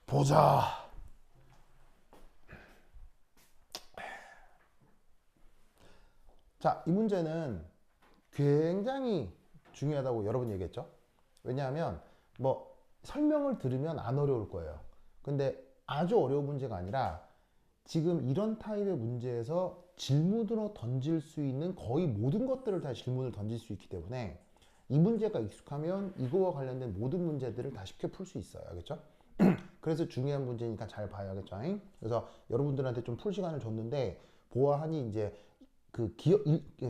보자. 자, 이 문제는 굉장히 중요하다고 여러 번 얘기했죠. 왜냐하면 뭐 설명을 들으면 안 어려울 거예요. 근데 아주 어려운 문제가 아니라 지금 이런 타입의 문제에서 질문으로 던질 수 있는 거의 모든 것들을 다 질문을 던질 수 있기 때문에 이 문제가 익숙하면 이거와 관련된 모든 문제들을 다 쉽게 풀 수 있어요. 알겠죠? 그래서 중요한 문제니까 잘 봐야겠죠. 그래서 여러분들한테 좀 풀 시간을 줬는데 보아하니 이제 그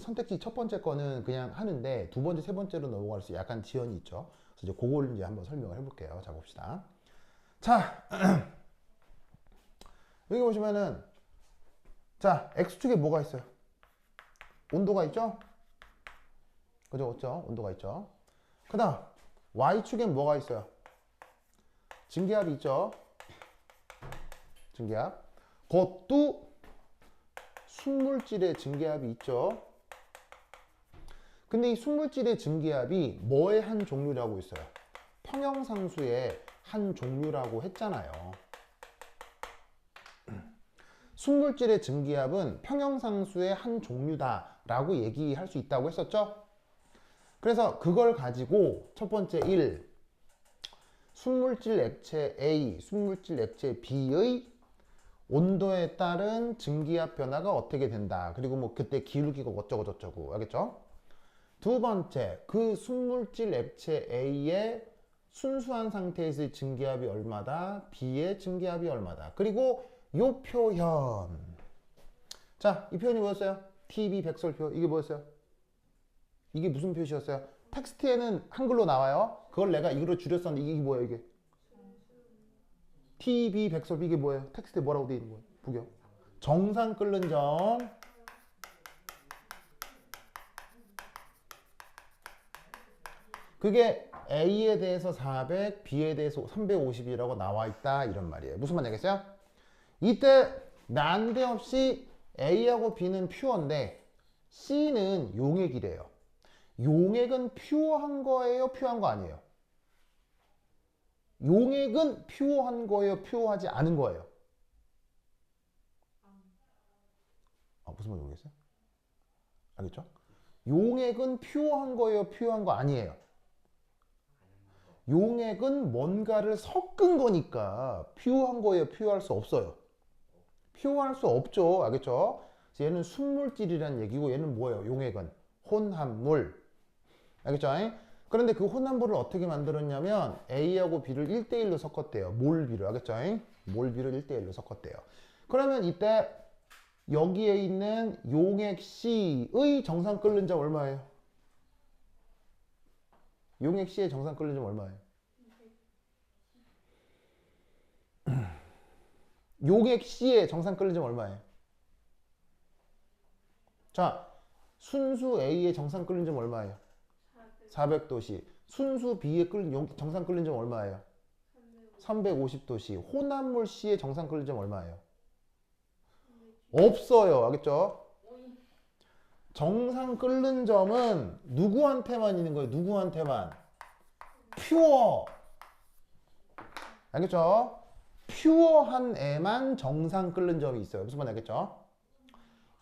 선택지 첫 번째 거는 그냥 하는데 두 번째, 세 번째로 넘어갈 수 약간 지연이 있죠. 그래서 이제 그걸 이제 한번 설명을 해볼게요. 자, 봅시다. 자, 여기 보시면은 자, X축에 뭐가 있어요? 온도가 있죠? 그죠? 없죠? 온도가 있죠? 그 다음 Y축엔 뭐가 있어요? 증기압이 있죠? 증기압. 그것도 순물질의 증기압이 있죠? 근데 이 순물질의 증기압이 뭐의 한 종류라고 있어요? 평형상수의 한 종류라고 했잖아요. 순물질의 증기압은 평형상수의 한 종류다라고 얘기할 수 있다고 했었죠? 그래서 그걸 가지고 첫 번째 1, 순물질 액체 A, 순물질 액체 B의 온도에 따른 증기압 변화가 어떻게 된다. 그리고 뭐 그때 기울기가 어쩌고 저쩌고 알겠죠? 두 번째, 그 순물질 액체 A의 순수한 상태에서의 증기압이 얼마다, B의 증기압이 얼마다. 그리고 요 표현. 자, 이 표현이 뭐였어요? TB 백설표. 이게 뭐였어요? 이게 무슨 표시였어요? 텍스트에는 한글로 나와요. 그걸 내가 이걸로 줄였었는데 이게 뭐예요, 이게? TB 백설표 이게 뭐예요? 텍스트에 뭐라고 되어 있는 거예요? 부경. 정상 끓는 점. 그게 A에 대해서 400, B에 대해서 350이라고 나와 있다 이런 말이에요. 무슨 말이겠어요? 이때 난데없이 A하고 B는 퓨어인데 C는 용액이래요. 용액은 퓨어한 거예요? 퓨어한 거 아니에요? 용액은 퓨어한 거예요? 퓨어하지 않은 거예요? 무슨 말인지 모르겠어요? 알겠죠? 용액은 퓨어한 거예요? 퓨어한 거 아니에요? 용액은 뭔가를 섞은 거니까 퓨어한 거예요? 퓨어할 수 없어요? 퓨어할 수 없죠. 알겠죠? 얘는 순물질이라는 얘기고 얘는 뭐예요? 용액은 혼합물. 알겠죠? 그런데 그 혼합물을 어떻게 만들었냐면 A하고 B를 1대1로 섞었대요. 몰비로. 알겠죠? 몰비를 1대1로 섞었대요. 그러면 이때 여기에 있는 용액 C의 정상 끓는 점 얼마예요? 용액 C의 정상 끓는 점 얼마예요? 용액 C의 정상 끓는 점 얼마예요? 자, 순수 A의 정상 끓는 점 얼마예요? 400도씨. 순수 B의 정상 끓는 점 얼마예요? 350도씨. 혼합물 C의 정상 끓는 점 얼마예요? 없어요. 알겠죠? 정상 끓는 점은 누구한테만 있는 거예요? 누구한테만? 퓨어. 알겠죠? 퓨어한 애만 정상 끓는 점이 있어요. 무슨 말인지 알겠죠?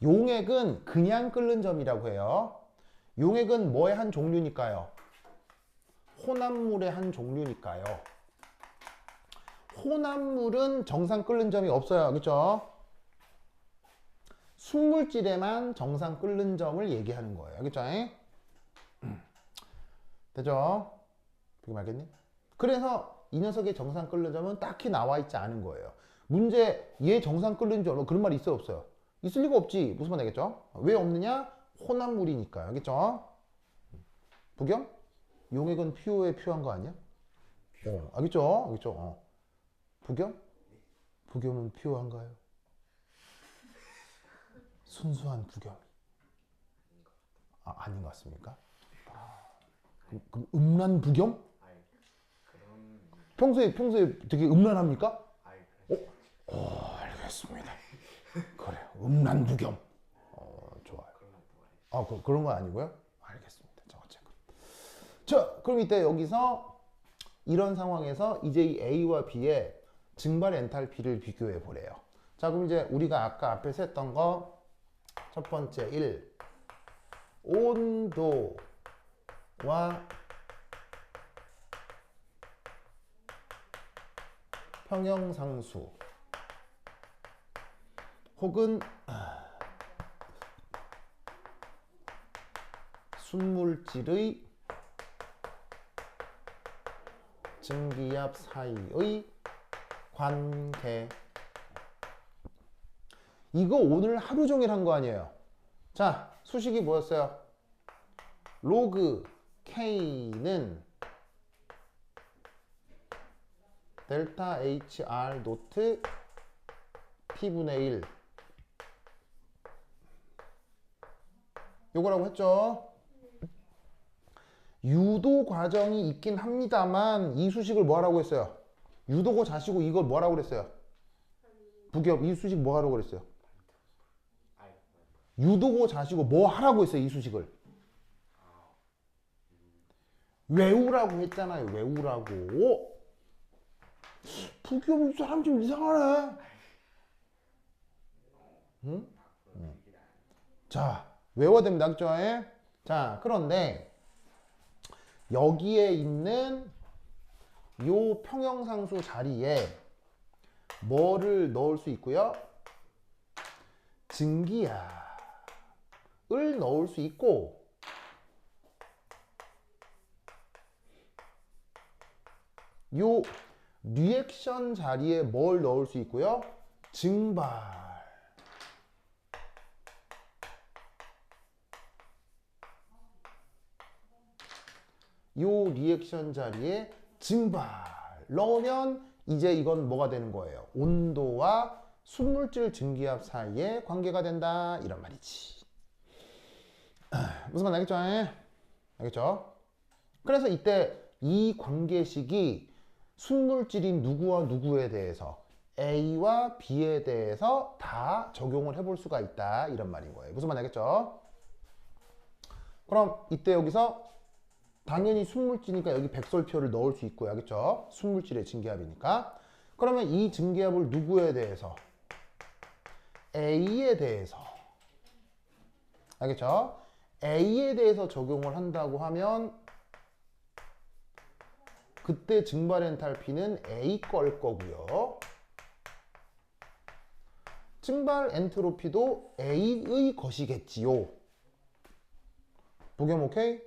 용액은 그냥 끓는 점이라고 해요. 용액은 뭐의 한 종류니까요? 혼합물의 한 종류니까요. 혼합물은 정상 끓는 점이 없어요. 알겠죠? 순물질에만 정상 끓는 점을 얘기하는 거예요. 알겠죠? 되죠? 그게 말겠니? 그래서 이 녀석의 정상 끓는 점은 딱히 나와 있지 않은 거예요. 문제, 얘 정상 끓는 점, 그런 말이 있어요? 없어요? 있을 리가 없지. 무슨 말 알겠죠? 왜 없느냐? 혼합물이니까. 알겠죠? 부경? 용액은 퓨어에 퓨어한 거 아니야? 알겠죠? 알겠죠? 부경? 부경은 퓨어한가요? 순수한 부경이. 아닌 것 같습니까? 그럼 음란 부경? 평소에 되게 음란합니까? 알겠습니다. 그래요. 음란 부경. 좋아요. 그런 건 아니고요? 알겠습니다. 자, 어쨌건. 자, 그럼 이때 여기서 이런 상황에서 이제 이 A와 B의 증발 엔탈피를 비교해 보래요. 자, 그럼 이제 우리가 아까 앞에서 했던 거 첫 번째 1. 온도와 평형상수 혹은 순물질의 증기압 사이의 관계. 이거 오늘 하루 종일 한 거 아니에요. 자, 수식이 뭐였어요? 로그 K는 델타 HR 노트 T분의 1 요거라고 했죠. 유도 과정이 있긴 합니다만 이 수식을 뭐 하라고 했어요? 유도고 자시고 이걸 뭐 하라고 그랬어요? 부기업 이 수식 뭐 하라고 그랬어요? 유도고 자시고 뭐 하라고 했어요? 이 수식을 외우라고 했잖아요. 외우라고. 부기업 이 사람 좀 이상하네. 응? 자, 외워야 됩니다. 그죠? 자, 그런데 여기에 있는 요 평형상수 자리에 뭐를 넣을 수 있고요? 증기압을 넣을 수 있고 요 리액션 자리에 뭘 넣을 수 있고요? 증발. 요 리액션 자리에 증발 넣으면 이제 이건 뭐가 되는 거예요? 온도와 순물질 증기압 사이의 관계가 된다 이런 말이지. 무슨 말 알겠죠? 알겠죠? 그래서 이때 이 관계식이 순물질인 누구와 누구에 대해서 A와 B에 대해서 다 적용을 해볼 수가 있다 이런 말인 거예요. 무슨 말 알겠죠? 그럼 이때 여기서 당연히 순물질이니까 여기 백설표를 넣을 수 있고요. 알겠죠? 순물질의 증기압이니까. 그러면 이 증기압을 누구에 대해서? A에 대해서. 알겠죠? A에 대해서 적용을 한다고 하면 그때 증발 엔탈피는 A 걸 거고요. 증발 엔트로피도 A의 것이겠지요. 복용 오케이?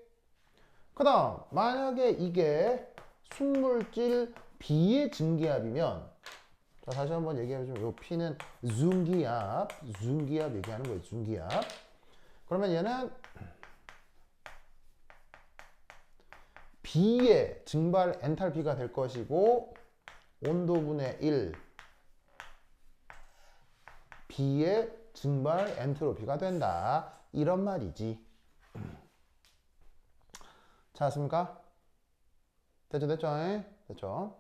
그 다음 만약에 이게 순물질 B의 증기압이면 자, 다시 한번 얘기해보자면 요 P는 중기압 얘기하는 거예요. 중기압. 그러면 얘는 B의 증발 엔탈피가 될 것이고 온도분의 1 B의 증발 엔트로피가 된다. 이런 말이지. 찾았습니까? 됐죠? 됐죠?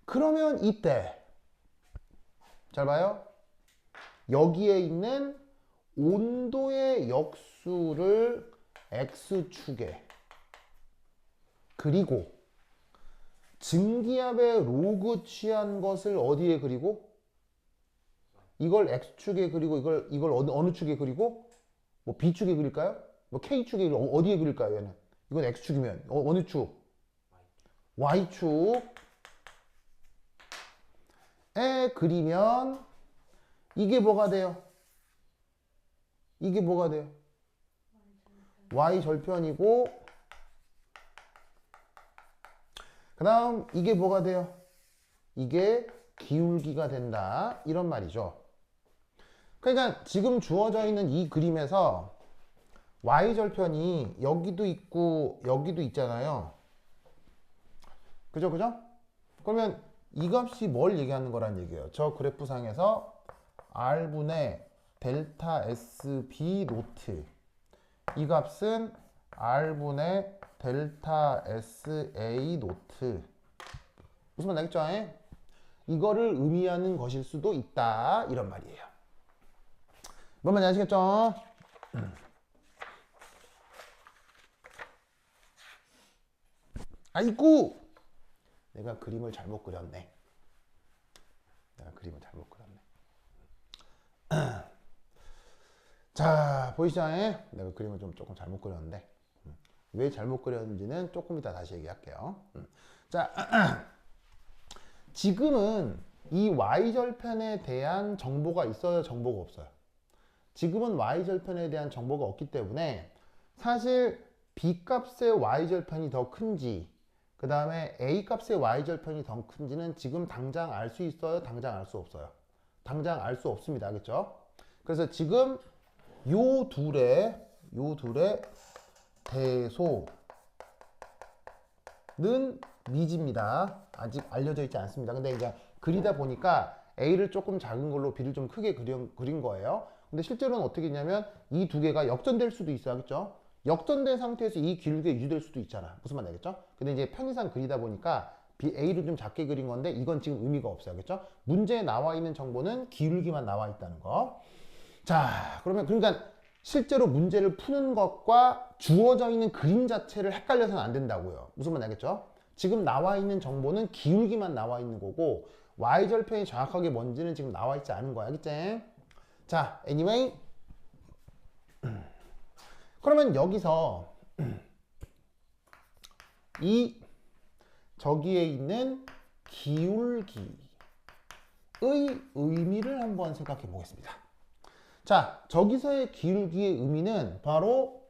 그러면 이때 잘 봐요. 여기에 있는 온도의 역수를 X축에 그리고 증기압의 로그 취한 것을 어디에 그리고? 이걸 X축에 그리고 이걸 어느 축에 그리고? 뭐 B축에 그릴까요? 뭐 K축에 어디에 그릴까요? 얘는 이건 X축이면 어느 축? Y축에 그리면 이게 뭐가 돼요? 이게 뭐가 돼요? Y절편이고 그 다음 이게 뭐가 돼요? 이게 기울기가 된다 이런 말이죠. 그러니까 지금 주어져 있는 이 그림에서 Y절편이 여기도 있고 여기도 있잖아요. 그죠? 그러면 이 값이 뭘 얘기하는 거란 얘기예요. 저 그래프상에서 R분의 델타 SB 노트 이 값은 R분의 델타 SA 노트 무슨 말 알겠죠? 이거를 의미하는 것일 수도 있다 이런 말이에요. 뭔 말인지 아시겠죠? 아이고 내가 그림을 잘못 그렸네. 그림을 잘못 그렸네. 자, 보이시죠? 내가 그림을 조금 잘못 그렸는데 왜 잘못 그렸는지는 조금 이따 다시 얘기할게요. 자, 지금은 이 y절편에 대한 정보가 있어요? 정보가 없어요? 지금은 y절편에 대한 정보가 없기 때문에 사실 b값의 y절편이 더 큰지 그 다음에 a값의 y절편이 더 큰지는 지금 당장 알 수 있어요? 당장 알 수 없어요? 당장 알 수 없습니다. 알겠죠? 그래서 지금 요 둘의 대소는 미지입니다. 아직 알려져 있지 않습니다. 근데 이제 그리다 보니까 A를 조금 작은 걸로 B를 좀 크게 그린 거예요. 근데 실제로는 어떻게 했냐면 이 두 개가 역전될 수도 있어야겠죠. 역전된 상태에서 이 기울기가 유지될 수도 있잖아. 무슨 말 알겠죠? 근데 이제 편의상 그리다 보니까 A를 좀 작게 그린 건데 이건 지금 의미가 없어요. 그렇죠? 문제에 나와 있는 정보는 기울기만 나와 있다는 거. 자, 그러면 그러니까 실제로 문제를 푸는 것과 주어져 있는 그림 자체를 헷갈려서는 안 된다고요. 무슨 말 알겠죠? 지금 나와 있는 정보는 기울기만 나와 있는 거고 y절편이 정확하게 뭔지는 지금 나와 있지 않은 거야. 알겠지? 자, anyway 그러면 여기서 이 저기에 있는 기울기의 의미를 한번 생각해 보겠습니다. 자, 저기서의 기울기의 의미는 바로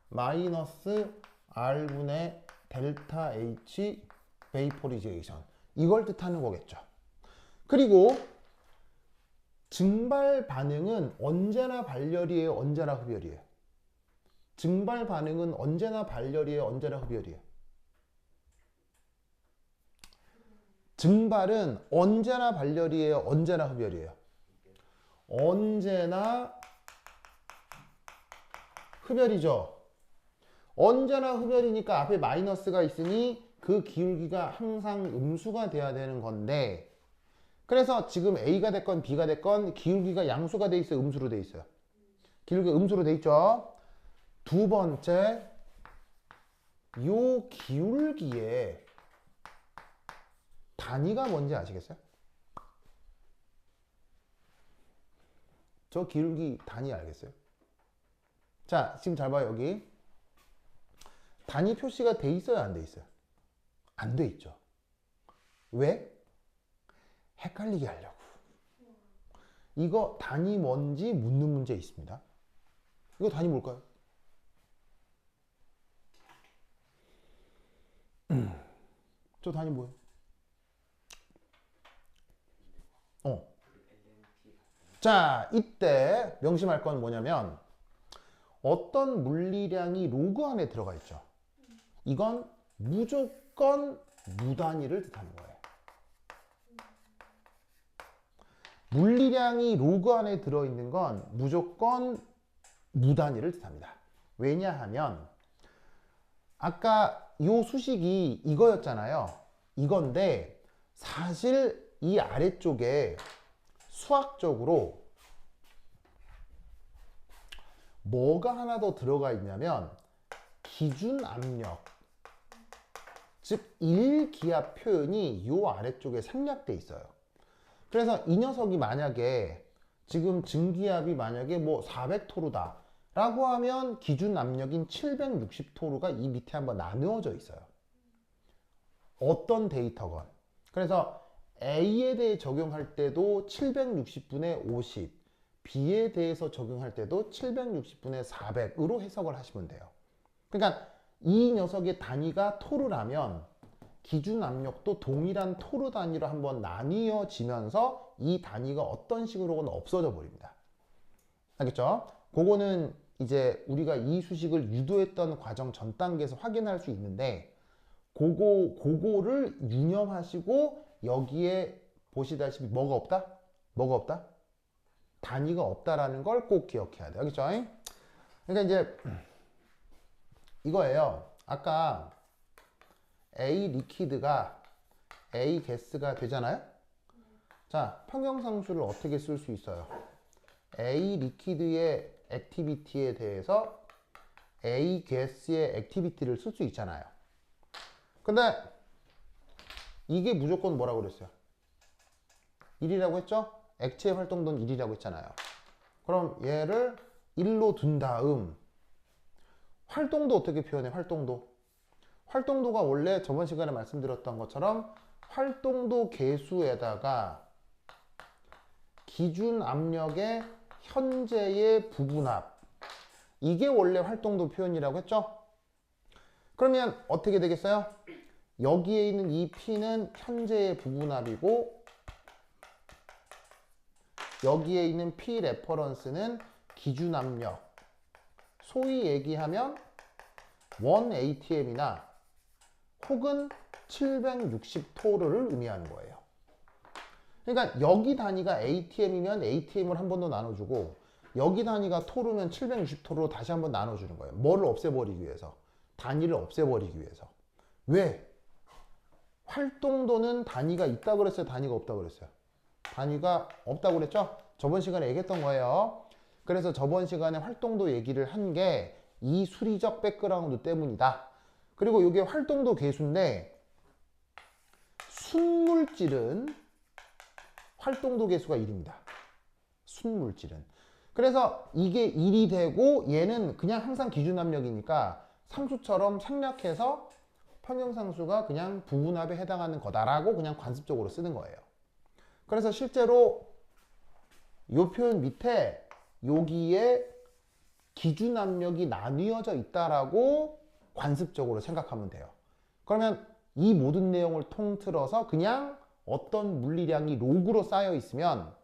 마이너스 R분의 델타 H 베이포리제이션 이걸 뜻하는 거겠죠. 그리고 증발 반응은 언제나 발열이에요? 언제나 흡열이에요? 증발 반응은 언제나 발열이에요? 언제나 흡열이에요? 증발은 언제나 발열이에요? 언제나 흡열이에요? 언제나 흡열이죠. 언제나 흡열이니까 앞에 마이너스가 있으니 그 기울기가 항상 음수가 돼야 되는 건데 그래서 지금 A가 됐건 B가 됐건 기울기가 양수가 돼 있어요? 음수로 돼 있어요? 기울기가 음수로 돼 있죠. 두 번째, 요 기울기에 단위가 뭔지 아시겠어요? 저 기울기 단위 알겠어요? 자, 지금 잘 봐요. 여기 단위 표시가 돼 있어요? 안 돼 있어요? 안 돼 있죠. 왜? 헷갈리게 하려고. 이거 단위 뭔지 묻는 문제 있습니다. 이거 단위 뭘까요? 저 단위 뭐예요? 자, 이때 명심할 건 뭐냐면 어떤 물리량이 로그 안에 들어가 있죠. 이건 무조건 무단위를 뜻하는 거예요. 물리량이 로그 안에 들어있는 건 무조건 무단위를 뜻합니다. 왜냐하면 아까 이 수식이 이거였잖아요. 이건데 사실 이 아래쪽에 수학적으로 뭐가 하나 더 들어가 있냐면 기준 압력 즉 1기압 표현이 이 아래쪽에 생략돼 있어요. 그래서 이 녀석이 만약에 지금 증기압이 만약에 뭐 400토르다 라고 하면 기준 압력인 760토르가 이 밑에 한번 나누어져 있어요. 어떤 데이터건. 그래서 A에 대해 적용할 때도 760분의 50, B에 대해서 적용할 때도 760분의 400으로 해석을 하시면 돼요. 그러니까 이 녀석의 단위가 토르라면 기준 압력도 동일한 토르 단위로 한번 나뉘어지면서 이 단위가 어떤 식으로는 없어져 버립니다. 알겠죠? 그거는 이제 우리가 이 수식을 유도했던 과정 전 단계에서 확인할 수 있는데 그거를 유념하시고 여기에 보시다시피 뭐가 없다? 뭐가 없다? 단위가 없다라는 걸 꼭 기억해야 돼요. 알겠죠? 그러니까 이제 이거예요. 아까 A 리퀴드가 A 가스가 되잖아요. 자, 평형상수를 어떻게 쓸 수 있어요? A 리퀴드의 액티비티에 대해서 A 가스의 액티비티를 쓸 수 있잖아요. 근데 이게 무조건 뭐라고 그랬어요? 1이라고 했죠? 액체의 활동도는 1이라고 했잖아요. 그럼 얘를 1로 둔 다음 활동도 어떻게 표현해? 활동도. 활동도가 원래 저번 시간에 말씀드렸던 것처럼 활동도 계수에다가 기준 압력의 현재의 부분합. 이게 원래 활동도 표현이라고 했죠? 그러면 어떻게 되겠어요? 여기에 있는 이 P는 현재의 부분합이고 여기에 있는 P 레퍼런스는 기준 압력. 소위 얘기하면 1ATM이나 혹은 760토르를 의미하는 거예요. 그러니까 여기 단위가 ATM이면 ATM을 한 번 더 나눠주고 여기 단위가 토르면 760토르로 다시 한 번 나눠주는 거예요. 뭐를 없애버리기 위해서? 단위를 없애버리기 위해서. 왜? 활동도는 단위가 있다 그랬어요? 단위가 없다 그랬어요? 단위가 없다고 그랬죠? 저번 시간에 얘기했던 거예요. 그래서 저번 시간에 활동도 얘기를 한 게 이 수리적 백그라운드 때문이다. 그리고 이게 활동도 계수인데 순물질은 활동도 계수가 1입니다. 순물질은. 그래서 이게 1이 되고 얘는 그냥 항상 기준 압력이니까 상수처럼 생략해서 평형상수가 그냥 부분합에 해당하는 거다라고 그냥 관습적으로 쓰는 거예요. 그래서 실제로 이 표현 밑에 여기에 기준 압력이 나뉘어져 있다라고 관습적으로 생각하면 돼요. 그러면 이 모든 내용을 통틀어서 그냥 어떤 물리량이 로그로 쌓여 있으면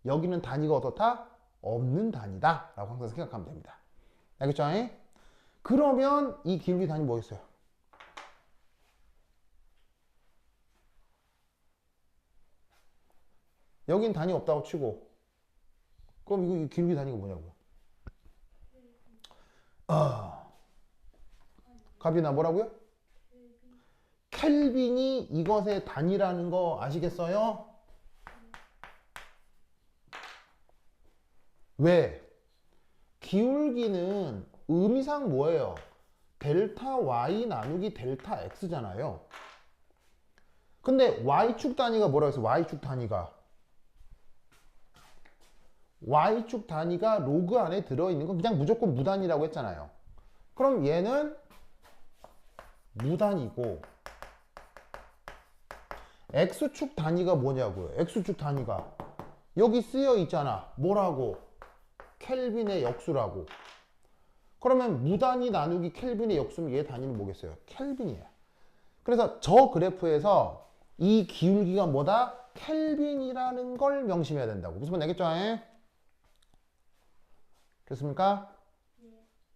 여기는 단위가 어떻다? 없는 단위다 라고 항상 생각하면 됩니다. 알겠죠? 그러면 이 기울기 단위 뭐겠어요? 여긴 단위 없다고 치고 그럼 이거 기울기 단위가 뭐냐고? 갑이나 뭐라고요? 켈빈이 이것의 단위라는 거 아시겠어요? 왜? 기울기는 의미상 뭐예요? 델타 Y 나누기 델타 X잖아요. 근데 Y축 단위가 뭐라고 했어요? Y축 단위가. Y축 단위가 로그 안에 들어있는 건 그냥 무조건 무단위라고 했잖아요. 그럼 얘는 무단위고 X축 단위가 뭐냐고요? X축 단위가 여기 쓰여 있잖아. 뭐라고? 켈빈의 역수라고. 그러면 무단위 나누기 켈빈의 역수면 얘 단위는 뭐겠어요? 켈빈이에요. 그래서 저 그래프에서 이 기울기가 뭐다? 켈빈이라는 걸 명심해야 된다고. 무슨 말 알겠죠? 됐습니까?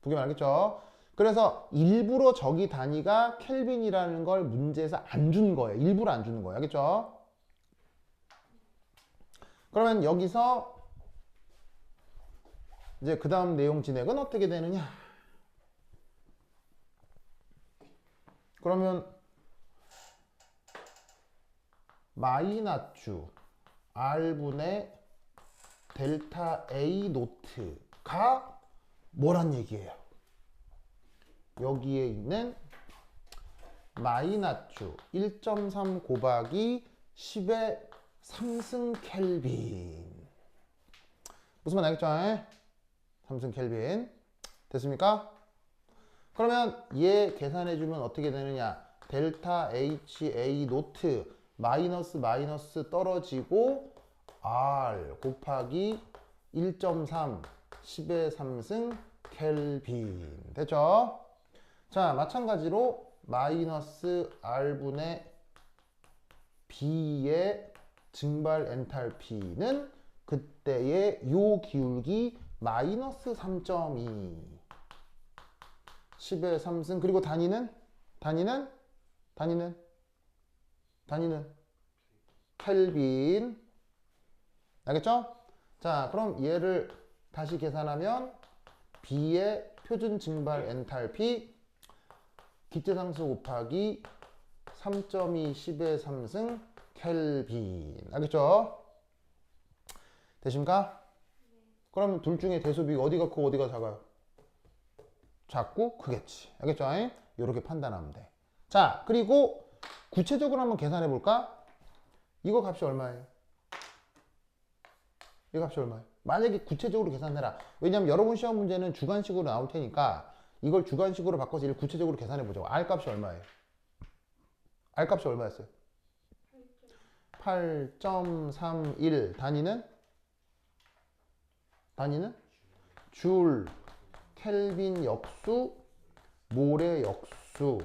부겸 알겠죠? 그래서 일부러 저기 단위가 켈빈이라는 걸 문제에서 안 준 거예요. 일부러 안 주는 거예요. 알겠죠? 그러면 여기서 이제 그 다음 내용 진행은 어떻게 되느냐? 그러면 마이너스 R분의 델타 A 노트가 뭐란 얘기예요? 여기에 있는 마이너스 1.3 곱하기 10의 3승 켈빈. 무슨 말 알겠죠? 3승 켈빈. 됐습니까? 그러면 얘 계산해주면 어떻게 되느냐? 델타 HA 노트 마이너스 마이너스 떨어지고 R 곱하기 1.3 10의 3승 켈빈. 됐죠? 자, 마찬가지로 마이너스 R분의 B의 증발 엔탈피는 그때의 요 기울기 마이너스 3.2 10의 3승 그리고 단위는 켈빈. 알겠죠? 자, 그럼 얘를 다시 계산하면 B의 표준 증발 엔탈피 기체상수 곱하기 3.2 10의 3승 켈빈. 알겠죠? 되십니까? 그럼 둘 중에 대소비가 어디가 크고 어디가 작아요? 작고 크겠지. 알겠죠? 이렇게 판단하면 돼. 자, 그리고 구체적으로 한번 계산해 볼까? 이거 값이 얼마예요? 이 값이 얼마예요? 만약에 구체적으로 계산해라. 왜냐면 여러분 시험 문제는 주관식으로 나올 테니까 이걸 주관식으로 바꿔서 이를 구체적으로 계산해 보자고. R 값이 얼마예요? R 값이 얼마였어요? 8.31. 단위는 줄, 켈빈 역수, 모레 역수.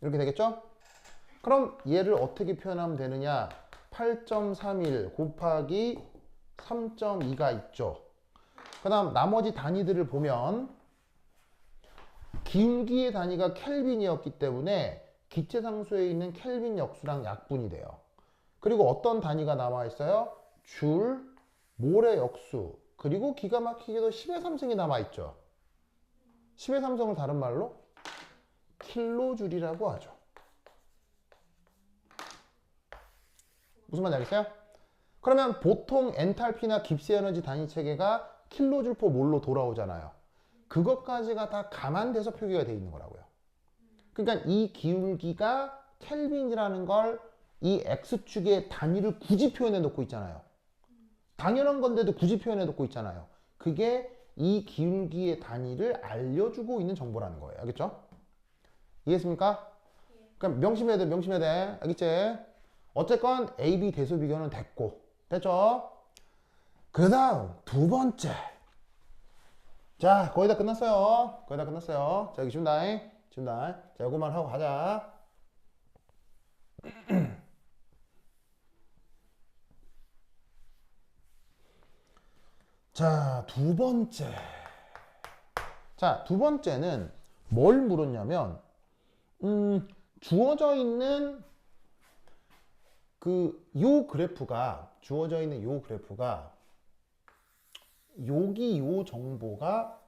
이렇게 되겠죠? 그럼 얘를 어떻게 표현하면 되느냐? 8.31 곱하기 3.2가 있죠. 그 다음 나머지 단위들을 보면 기울기의 단위가 켈빈이었기 때문에 기체상수에 있는 켈빈 역수랑 약분이 돼요. 그리고 어떤 단위가 남아 있어요? 줄, 모레 역수, 그리고 기가 막히게도 10의 3승이 남아 있죠. 10의 3승을 다른 말로 킬로줄이라고 하죠. 무슨 말인지 알겠어요? 그러면 보통 엔탈피나 깁스 에너지 단위 체계가 킬로줄 퍼 몰로 돌아오잖아요. 그것까지가 다 감안돼서 표기가 되어 있는 거라고요. 그러니까 이 기울기가 켈빈이라는 걸 이 X축의 단위를 굳이 표현해 놓고 있잖아요. 당연한 건데도 굳이 표현해 놓고 있잖아요. 그게 이 기울기의 단위를 알려주고 있는 정보라는 거예요. 알겠죠? 이해했습니까? 그럼 명심해야 돼, 명심해야 돼. 알겠지? 어쨌건 A, B 대소 비교는 됐고. 됐죠? 그 다음 두 번째. 자, 거의 다 끝났어요. 거의 다 끝났어요. 자, 여기 지운다잉. 지운다. 자, 요거만 하고 가자. 자, 두 번째. 자, 두 번째는 뭘 물었냐면, 주어져 있는 주어져 있는 요 그래프가, 여기 요 정보가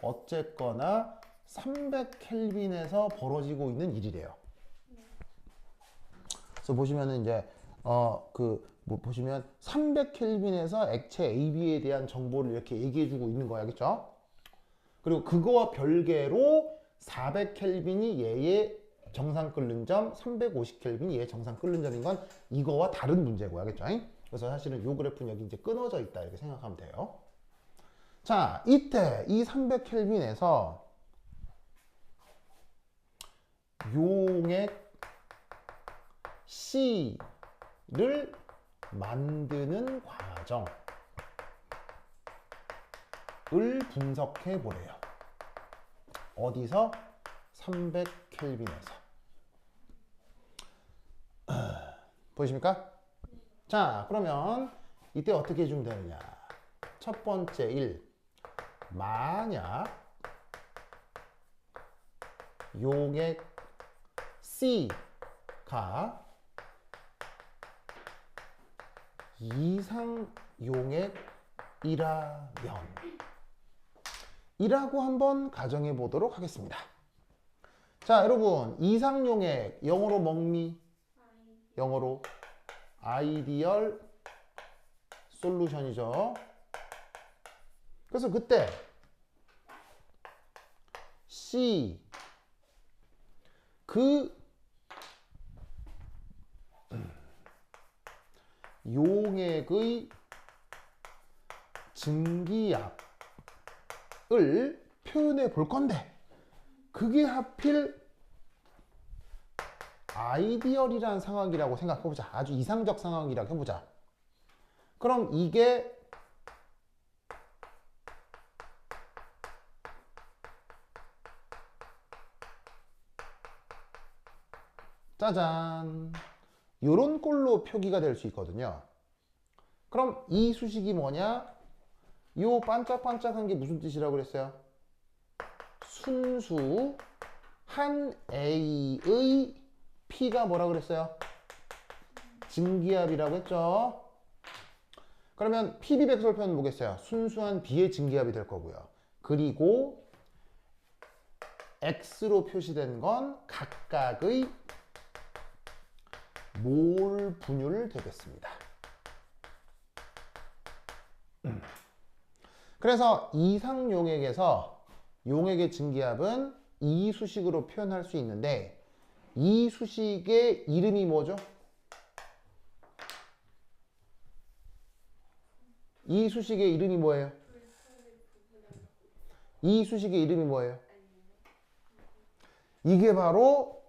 어쨌거나 300켈빈에서 벌어지고 있는 일이래요. 그래서 보시면은 이제, 보시면 300켈빈에서 액체 AB에 대한 정보를 이렇게 얘기해주고 있는 거야. 그쵸? 그리고 그거와 별개로 400켈빈이 얘의 정상 끓는 점, 350켈빈이 얘의 정상 끓는 점인 건 이거와 다른 문제고요. 알겠죠? 그래서 사실은 요 그래프는 여기 이제 끊어져 있다. 이렇게 생각하면 돼요. 자, 이때 이 300켈빈에서 용액 C를 만드는 과정을 분석해 보래요. 어디서? 300켈빈에서. 보이십니까? 자, 그러면 이때 어떻게 해주면 되느냐? 첫 번째 1. 만약 용액 C가 이상 용액이라면 이라고 한번 가정해 보도록 하겠습니다. 자, 여러분, 이상 용액 영어로 먹니? 영어로 아이디얼 솔루션이죠. 그래서 그때 C 그 용액의 증기압을 표현해 볼 건데 그게 하필 아이디얼이라는 상황이라고 생각해 보자. 아주 이상적 상황이라고 해보자. 그럼 이게 짜잔 요런 꼴로 표기가 될 수 있거든요. 그럼 이 수식이 뭐냐? 요 반짝반짝한 게 무슨 뜻이라고 그랬어요? 순수 한 A의 P가 뭐라고 그랬어요? 증기압이라고 했죠. 그러면 PB 백설표는 뭐겠어요? 순수한 B의 증기압이 될 거고요. 그리고 X로 표시된 건 각각의 몰 분율 되겠습니다. 그래서 이상 용액에서 용액의 증기압은 이 수식으로 표현할 수 있는데 이 수식의 이름이 뭐죠? 이 수식의 이름이 뭐예요? 이 수식의 이름이 뭐예요? 이게 바로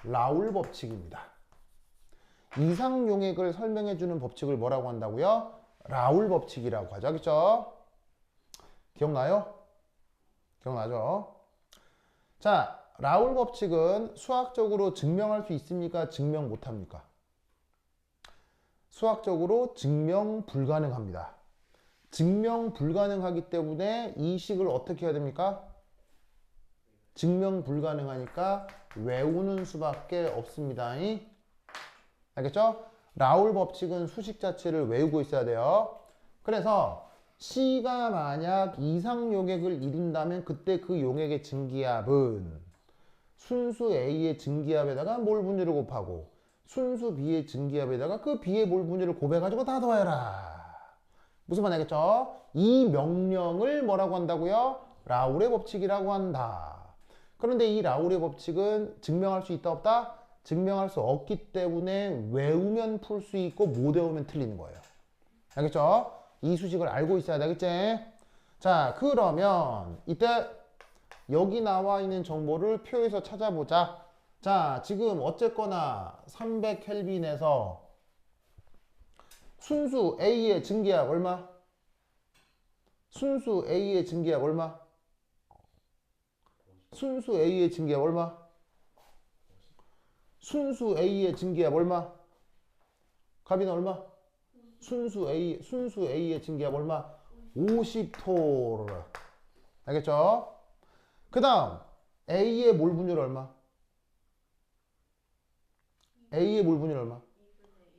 라울 법칙입니다. 이상 용액을 설명해주는 법칙을 뭐라고 한다고요? 라울 법칙이라고 하죠. 알겠죠? 기억나요? 기억나죠? 자, 라울 법칙은 수학적으로 증명할 수 있습니까? 증명 못합니까? 수학적으로 증명 불가능합니다. 증명 불가능하기 때문에 이 식을 어떻게 해야 됩니까? 증명 불가능하니까 외우는 수밖에 없습니다. 알겠죠? 라울 법칙은 수식 자체를 외우고 있어야 돼요. 그래서 C가 만약 이상 용액을 이룬다면 그때 그 용액의 증기압은 순수 A의 증기압에다가 몰 분율을 곱하고 순수 B의 증기압에다가 그 B의 몰 분율을 곱해가지고 다 더해라. 무슨 말 알겠죠? 이 명령을 뭐라고 한다고요? 라울의 법칙이라고 한다. 그런데 이 라울의 법칙은 증명할 수 있다 없다? 증명할 수 없기 때문에 외우면 풀 수 있고 못 외우면 틀리는 거예요. 알겠죠? 이 수식을 알고 있어야 되겠지? 자, 그러면 이때 여기 나와 있는 정보를 표에서 찾아보자. 자, 지금 어쨌거나 300켈빈에서 순수 A의 증기압 얼마? 순수 A의 증기압 얼마? 순수 A의 증기압 얼마? 순수 A의 증기압 얼마? 가비는 얼마? 순수 A의 증기압 얼마? 50토르. 알겠죠? 그 다음 A의 몰 분율 얼마? A의 몰 분율 얼마?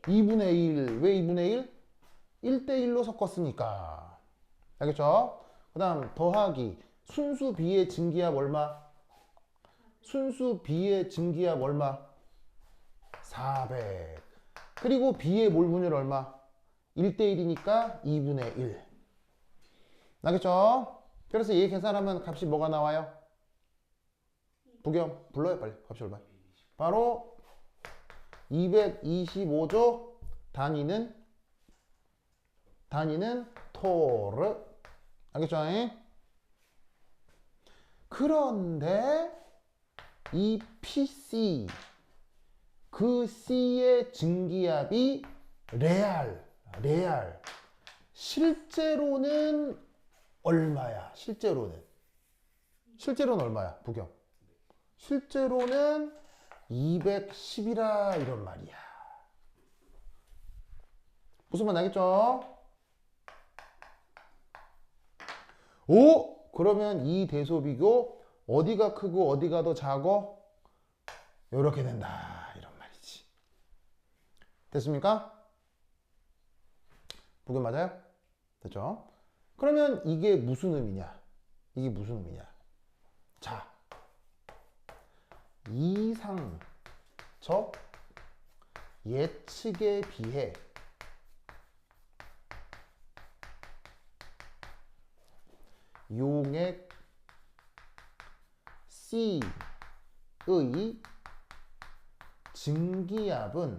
2분의 1. 왜 2분의 1? 1대1로 섞었으니까. 알겠죠? 그 다음 더하기 순수 B의 증기압 얼마? 순수 B의 증기압 얼마? 400. 그리고 B의 몰 분율 얼마? 1대1이니까 2분의 1. 알겠죠? 그래서 얘 계산하면 값이 뭐가 나와요? 부경 불러요 빨리. 값이 얼마? 바로 225조. 단위는 토르. 알겠죠? 그런데 이 PC 그 C의 증기압이 레알 실제로는 얼마야? 실제로는 얼마야? 부경 실제로는 210이라 이런 말이야. 무슨 말 알겠죠? 오! 그러면 이 대소비교 어디가 크고 어디가 더 작어? 이렇게 된다 이런 말이지. 됐습니까? 부경 맞아요? 됐죠? 그러면 이게 무슨 의미냐? 이게 무슨 의미냐? 자, 이상적 예측에 비해 용액 C의 증기압은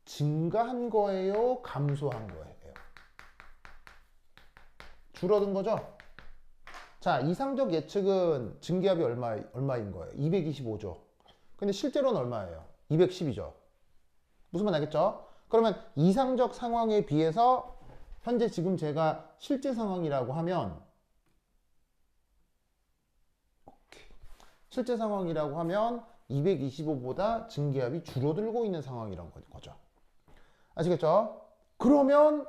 증가한 거예요? 감소한 거예요? 줄어든 거죠? 자, 이상적 예측은 증기압이 얼마인 거예요? 225죠. 근데 실제로는 얼마예요? 210이죠. 무슨 말 알겠죠? 그러면 이상적 상황에 비해서 현재 지금 제가 실제 상황이라고 하면 실제 상황이라고 하면 225보다 증기압이 줄어들고 있는 상황이란 거죠. 아시겠죠? 그러면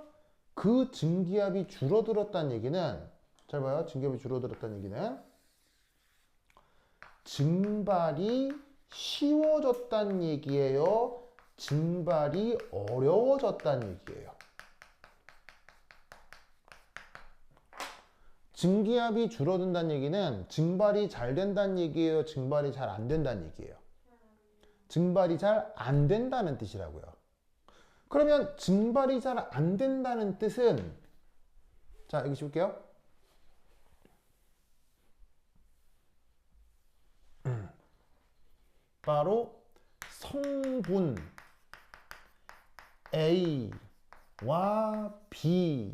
그 증기압이 줄어들었다는 얘기는 잘 봐요. 증기압이 줄어들었다는 얘기는 증발이 쉬워졌다는 얘기예요? 증발이 어려워졌다는 얘기예요? 증기압이 줄어든다는 얘기는 증발이 잘 된다는 얘기예요? 증발이 잘 안 된다는 얘기예요? 증발이 잘 안 된다는 뜻이라고요. 그러면 증발이 잘 안 된다는 뜻은 자, 여기 볼게요. 바로 성분 A와 B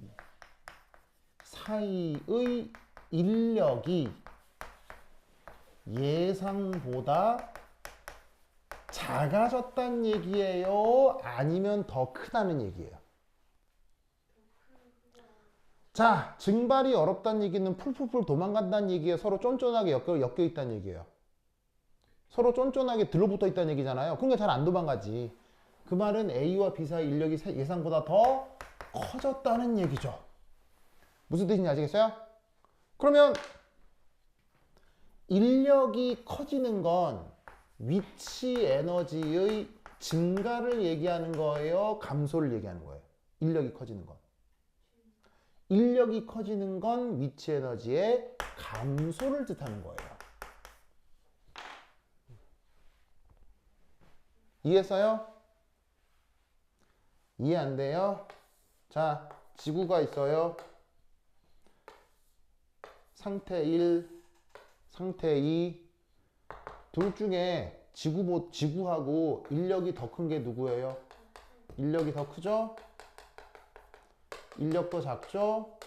사이의 인력이 예상보다 작아졌다는 얘기예요? 아니면 더 크다는 얘기예요? 자, 증발이 어렵다는 얘기는 풀풀풀 도망간다는 얘기예요? 서로 쫀쫀하게 엮여 있다는 얘기예요? 서로 쫀쫀하게 들러붙어 있다는 얘기잖아요. 그러니까 잘 안 도망가지. 그 말은 A와 B 사이 인력이 예상보다 더 커졌다는 얘기죠. 무슨 뜻인지 아시겠어요? 그러면 인력이 커지는 건 위치 에너지의 증가를 얘기하는 거예요? 감소를 얘기하는 거예요? 인력이 커지는 건. 인력이 커지는 건 위치 에너지의 감소를 뜻하는 거예요. 이해했어요? 이해 안 돼요? 자, 지구가 있어요. 상태 1, 상태 2. 둘 중에 지구하고 인력이 더 큰 게 누구예요? 인력이 더 크죠? 인력도 작죠?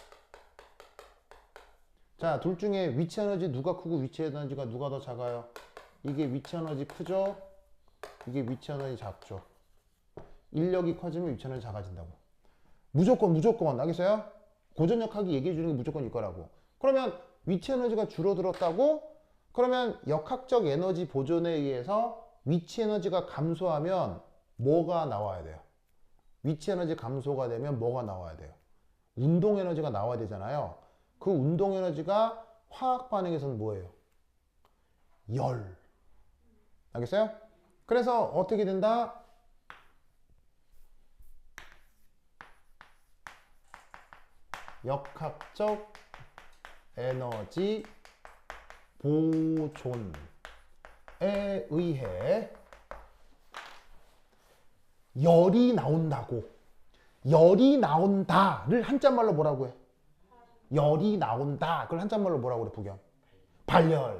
자, 둘 중에 위치 에너지 누가 크고 위치 에너지가 누가 더 작아요? 이게 위치 에너지 크죠? 이게 위치 에너지 작죠? 인력이 커지면 위치 에너지 작아진다고. 무조건. 알겠어요? 고전역학이 얘기해 주는 게 무조건 이거라고. 그러면 위치 에너지가 줄어들었다고? 그러면 역학적 에너지 보존에 의해서 위치 에너지가 감소하면 뭐가 나와야 돼요? 위치 에너지 감소가 되면 뭐가 나와야 돼요? 운동 에너지가 나와야 되잖아요. 그 운동 에너지가 화학 반응에서는 뭐예요? 열. 알겠어요? 그래서 어떻게 된다? 역학적 에너지 보존에 의해 열이 나온다고. 열이 나온다를 한자말로 뭐라고 해? 열이 나온다. 그걸 한자말로 뭐라고 그래, 부경? 발열.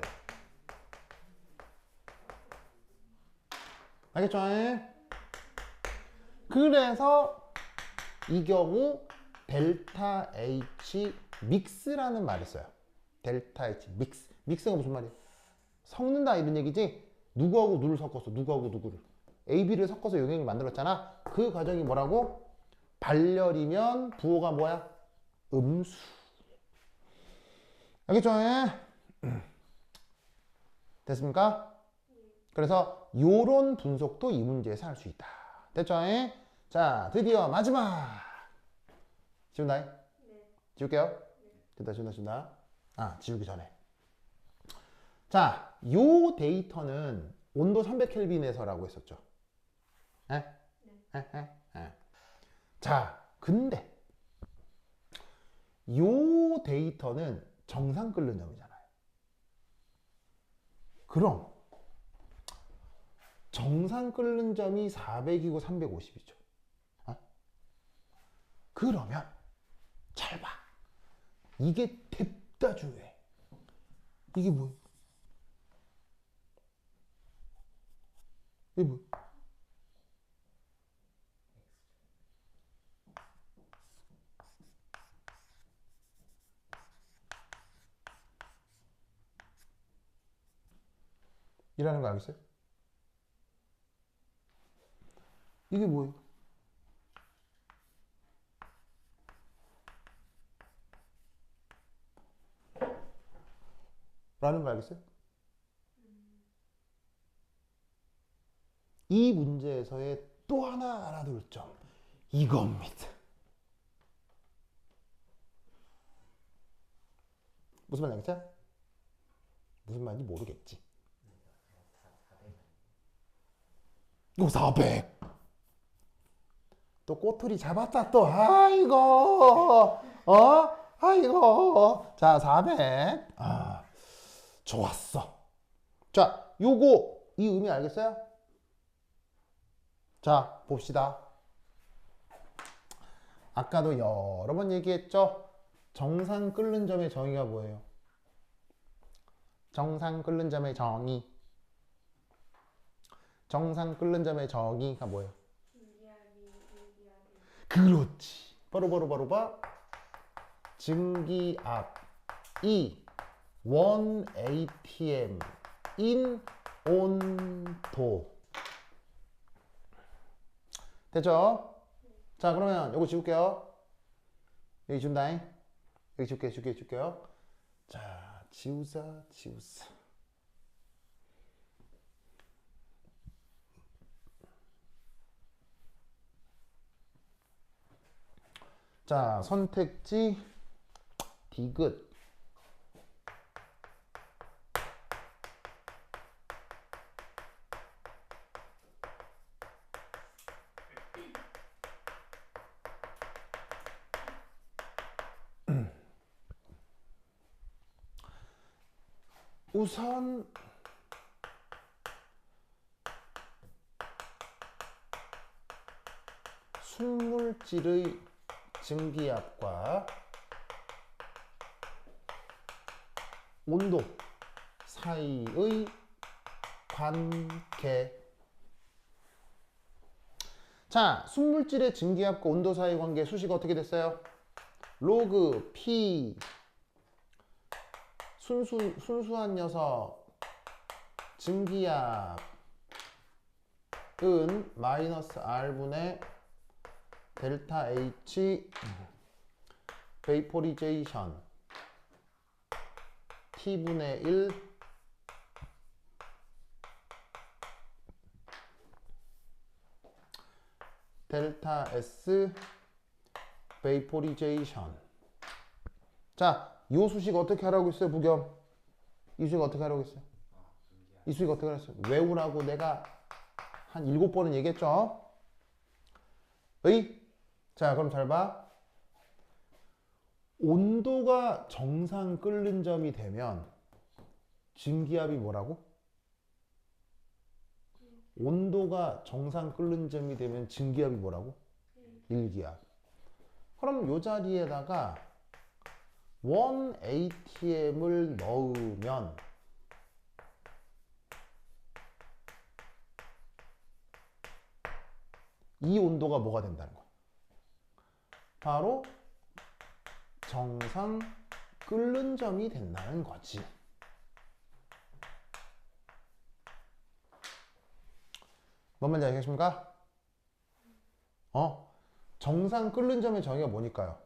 알겠죠? 그래서 이 경우 델타 H 믹스라는 말을 써요. 델타 H 믹스. 믹스가 무슨 말이에요? 섞는다 이런 얘기지. 누구하고 누를 섞었어. 누구하고 누구를. A, B를 섞어서 용액을 만들었잖아. 그 과정이 뭐라고? 발열이면 부호가 뭐야? 음수. 알겠죠? 됐습니까? 그래서 요런 분석도 이 문제에서 할 수 있다. 됐죠? 자, 드디어 마지막. 지운다? 네. 지울게요. 네. 지운다. 아, 지우기 전에. 자, 요 데이터는 온도 300켈빈에서라고 했었죠. 에? 네. 자, 근데 요 데이터는 정상 끓는 점이잖아요. 그럼 정상 끓는 점이 400이고 350이죠. 그러면 잘 봐. 이게 뎁다주에 이게 뭐예요? 이게 뭐예요? 이라는 거 알겠어요? 이게 뭐예요? 라는 거 알겠어요? 이 문제에서의 또 하나 알아둘 점 이겁니다. 무슨 말인지 알겠죠? 무슨 말인지 모르겠지. 이거 400. 또 꼬투리 잡았다 또. 아이고. 아이고. 자, 400. 아, 좋았어. 자, 요거 이 의미 알겠어요? 자, 봅시다. 아까도 여러 번 얘기했죠? 정상 끓는 점의 정의가 뭐예요? 정상 끓는 점의 정의. 정상 끓는 점의 정의가 뭐예요? 증기압이 일기압이. 그렇지. 바로 봐. 증기압이 1 atm 인 온도. 됐죠? 자, 그러면 요거 지울게요. 여기 지운다잉. 여기 지울게요. 자, 지우자. 자, 선택지 디귿. 우선 순물질의 증기압과 온도 사이의 관계. 자, 순물질의 증기압과 온도 사이의 관계 수식이 어떻게 됐어요? 로그 P 순수한 녀석 증기압은 마이너스 R분의 델타 H 베이포리제이션 T분의 1 델타 S 베이포리제이션. 자, 이 수식 어떻게 하라고 했어요, 부겸? 이 수식 어떻게 하라고 했어요? 이 수식 어떻게 하라고 했어요? 외우라고 내가 한 7번은 얘기했죠? 자, 그럼 잘 봐. 온도가 정상 끓는 점이 되면 증기압이 뭐라고? 온도가 정상 끓는 점이 되면 증기압이 뭐라고? 일기압. 그럼 요 자리에다가 1 atm을 넣으면 이 온도가 뭐가 된다는 거야? 바로 정상 끓는 점이 된다는 거지. 뭔 말인지 알겠습니까? 정상 끓는 점의 정의가 뭐니까요?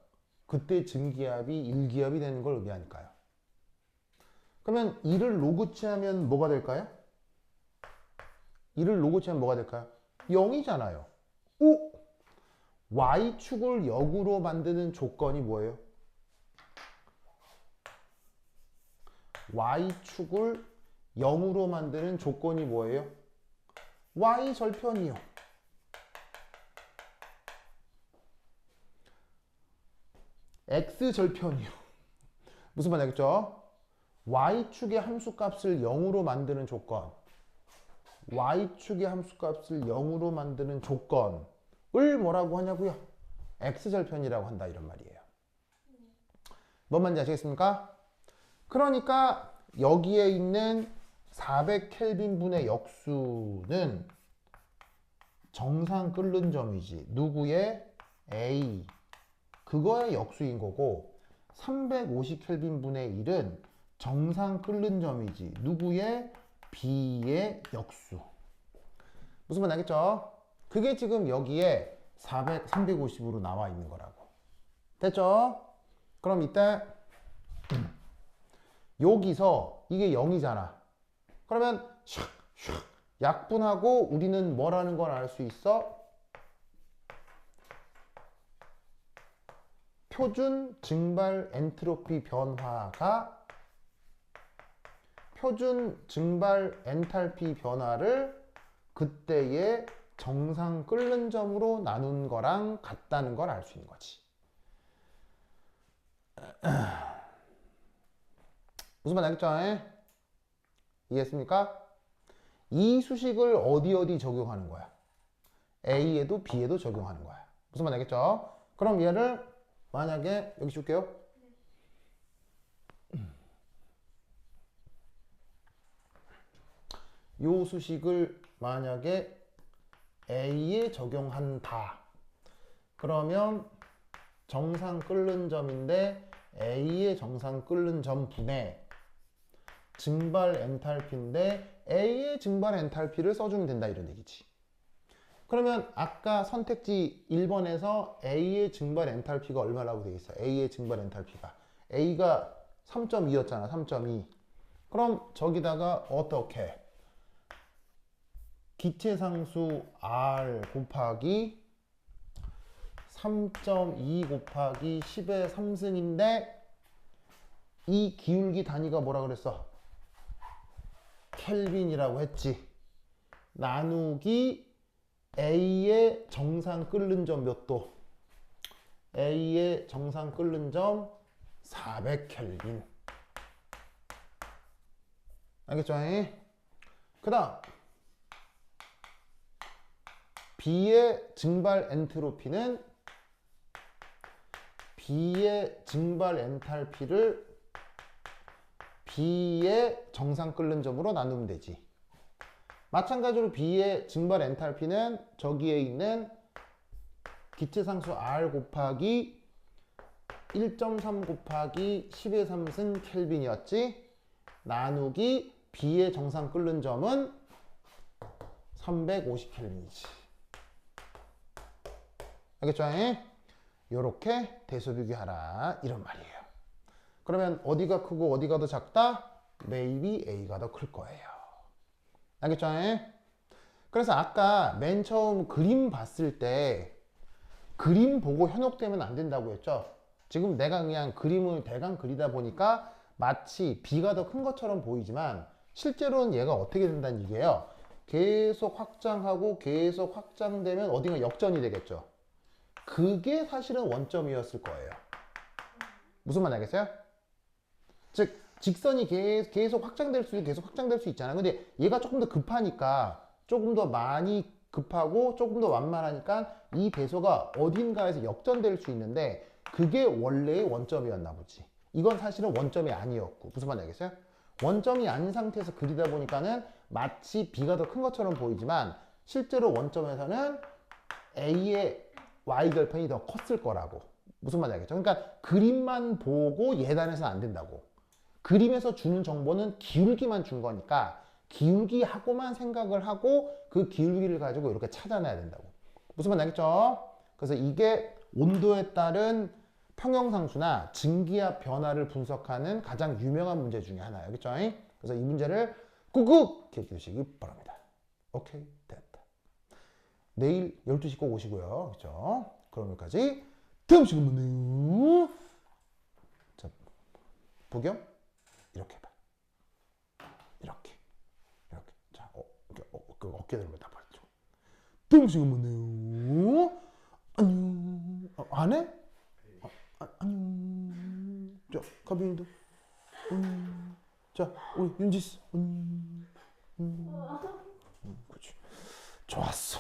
그때 증기압이 일기압이 되는 걸 의미하니까요. 그러면 이를 로그치하면 뭐가 될까요? 이를 로그치하면 뭐가 될까요? 0이잖아요. 오! Y축을 역으로 만드는 조건이 뭐예요? Y축을 0으로 만드는 조건이 뭐예요? Y절편이요. X절편이요. 무슨 말인지 알겠죠? Y축의 함수값을 0으로 만드는 조건. Y축의 함수값을 0으로 만드는 조건을 뭐라고 하냐고요? X절편이라고 한다 이런 말이에요. 뭔 말인지 아시겠습니까? 그러니까 여기에 있는 400켈빈분의 역수는 정상 끓는 점이지. 누구의? A. 그거의 역수인 거고 350켈빈분의 1은 정상 끓는 점이지. 누구의? B의 역수. 무슨 말 알겠죠? 그게 지금 여기에 350으로 나와 있는 거라고. 됐죠? 그럼 이때 여기서 이게 0이잖아. 그러면 약분하고 우리는 뭐라는 걸 알 수 있어? 표준 증발 엔트로피 변화가 표준 증발 엔탈피 변화를 그때의 정상 끓는 점으로 나눈 거랑 같다는 걸 알 수 있는 거지. 무슨 말 알겠죠? 이해했습니까? 이 수식을 어디 적용하는 거야? A에도 B에도 적용하는 거야. 무슨 말 알겠죠? 그럼 얘를 만약에 여기 줄게요. 요 수식을 만약에 A에 적용한다. 그러면 정상 끓는 점인데 A의 정상 끓는 점 분의 증발 엔탈피인데 A의 증발 엔탈피를 써주면 된다 이런 얘기지. 그러면 아까 선택지 1번에서 A의 증발 엔탈피가 얼마라고 되어 있어? A의 증발 엔탈피가 A가 3.2였잖아. 3.2. 그럼 저기다가 어떻게? 기체상수 R 곱하기 3.2 곱하기 10의 3승인데 이 기울기 단위가 뭐라 그랬어? 켈빈이라고 했지. 나누기 A의 정상 끓는 점 몇 도? A의 정상 끓는 점 400켈빈. 알겠죠? 그 다음 B의 증발 엔트로피는 B의 증발 엔탈피를 B의 정상 끓는 점으로 나누면 되지. 마찬가지로 B의 증발 엔탈피는 저기에 있는 기체상수 R 곱하기 1.3 곱하기 10의 3승 켈빈이었지. 나누기 B의 정상 끓는 점은 350 켈빈이지. 알겠죠? 요렇게 대소 비교하라 이런 말이에요. 그러면 어디가 크고 어디가 더 작다? maybe A가 더 클 거예요. 알겠죠? 그래서 아까 맨 처음 그림 봤을 때 그림 보고 현혹되면 안 된다고 했죠. 지금 내가 그냥 그림을 대강 그리다 보니까 마치 B가 더 큰 것처럼 보이지만 실제로는 얘가 어떻게 된다는 얘기예요. 계속 확장하고 계속 확장되면 어딘가 역전이 되겠죠. 그게 사실은 원점이었을 거예요. 무슨 말 알겠어요? 즉 직선이 계속 확장될 수 계속 확장될 수 있잖아요. 근데 얘가 조금 더 급하니까 조금 더 많이 급하고 조금 더 완만하니까 이 배소가 어딘가에서 역전될 수 있는데 그게 원래의 원점이었나 보지. 이건 사실은 원점이 아니었고. 무슨 말 알겠어요? 원점이 아닌 상태에서 그리다 보니까는 마치 B가 더 큰 것처럼 보이지만 실제로 원점에서는 A의 Y절편이 더 컸을 거라고. 무슨 말인지 알겠죠? 그러니까 그림만 보고 예단해서는 안 된다고. 그림에서 주는 정보는 기울기만 준 거니까 기울기하고만 생각을 하고 그 기울기를 가지고 이렇게 찾아내야 된다고. 무슨 말인지 알겠죠? 그래서 이게 온도에 따른 평형상수나 증기압 변화를 분석하는 가장 유명한 문제 중에 하나예요. 알겠죠? 그래서 이 문제를 꾹꾹 기억해 두시기 바랍니다. 오케이, 됐다. 내일 12시 꼭 오시고요. 그렇죠? 그럼 여기까지. 다음 시간 만나요. 자, 부경 이렇게 해봐. 이렇게. 자, 어깨 들면 다 벌죠. 다음 시간 만나요. 안녕. 안 해? 안녕. 자, 가빈이도. 자, 우리 윤지스. 그렇지. 좋았어.